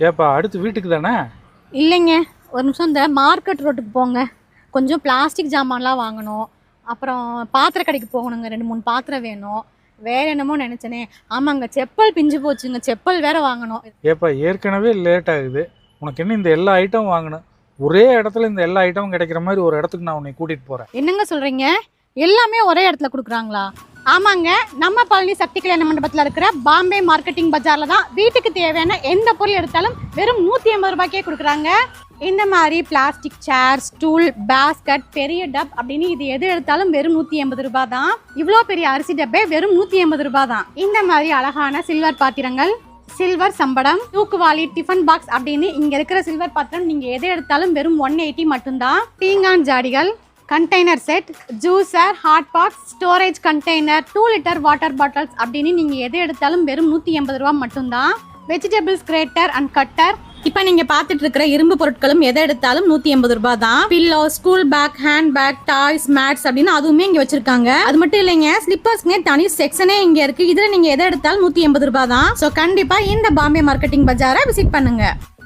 ஏப்பா அடுத்து வீட்டுக்கு தானே? இல்லைங்க, ஒரு நிமிஷம் இந்த மார்க்கெட் ரோட்டுக்கு போங்க. கொஞ்சம் பிளாஸ்டிக் ஜாமான்லாம் வாங்கணும். அப்புறம் பாத்திர கடைக்கு போகணுங்க, 2-3 பாத்திரம் வேணும். வேற என்னமோ நினச்சனே. ஆமாங்க, செப்பல் பிஞ்சு போச்சுங்க, செப்பல் வேற வாங்கணும். ஏப்பா ஏற்கனவே லேட் ஆகுது, உனக்கு என்ன இந்த எல்லா ஐட்டமும் வாங்கணும்? ஒரே இடத்துல இந்த எல்லா ஐட்டமும் கிடைக்கிற மாதிரி ஒரு இடத்துக்கு நான் உன்னை கூட்டிகிட்டு போகிறேன். என்னங்க சொல்கிறீங்க? எல்லாமே ஒரே இடத்துல கொடுக்குறாங்களா? ஆமாங்க, நம்ம பழனி சக்தி கல்யாண மண்டபத்தில் இருக்கிற பாம்பே மார்க்கெட்டிங் பஜாரில் தான் வீட்டுக்கு தேவையான எந்த பொருள் எடுத்தாலும் வெறும் 180 ரூபாய்க்கே கொடுக்குறாங்க. இந்த மாதிரி பிளாஸ்டிக் சேர், ஸ்டூல், பேஸ்கட், பெரிய டப் அப்படின்னு இது எது எடுத்தாலும் வெறும் 180 ரூபாய் தான். இவ்வளோ பெரிய அரிசி டப்பே வெறும் 180 ரூபாய் தான். இந்த மாதிரி அழகான சில்வர் பாத்திரங்கள், சில்வர் சம்படம், தூக்குவாளி, டிஃபன் பாக்ஸ் அப்படின்னு இங்க இருக்கிற சில்வர் பாத்திரம் நீங்க எதை எடுத்தாலும் வெறும் 180 மட்டும்தான். பீங்கான் ஜாடிகள், container set, juicer, hot box, storage container, 2 litre water bottles அப்படின்னு நீங்க எதை எடுத்தாலும் வெறும் 180 ரூபாய் மட்டும்தான். வெஜிடபிள்ஸ் கிரேட்டர் அண்ட் கட்டர், இப்போ நீங்க பார்த்துட்டு இருக்கிற இரும்பு பொருட்களும் எதை எடுத்தாலும் 180 ரூபாய் தான். Pillow, school bag, hand bag, toys, mats அப்படின்னு அதுவுமே இங்க வச்சிருக்காங்க. அது மட்டும் இல்லைங்க, ஸ்லிப்பர்ஸ்னே தனி செக்ஷனே இங்க இருக்கு. இதுல நீங்க எதை எடுத்தாலும் 180 ரூபாய் தான். ஸோ கண்டிப்பா இந்த பாம்பே மார்க்கெட்டிங் பஜாரை விசிட் பண்ணுங்க.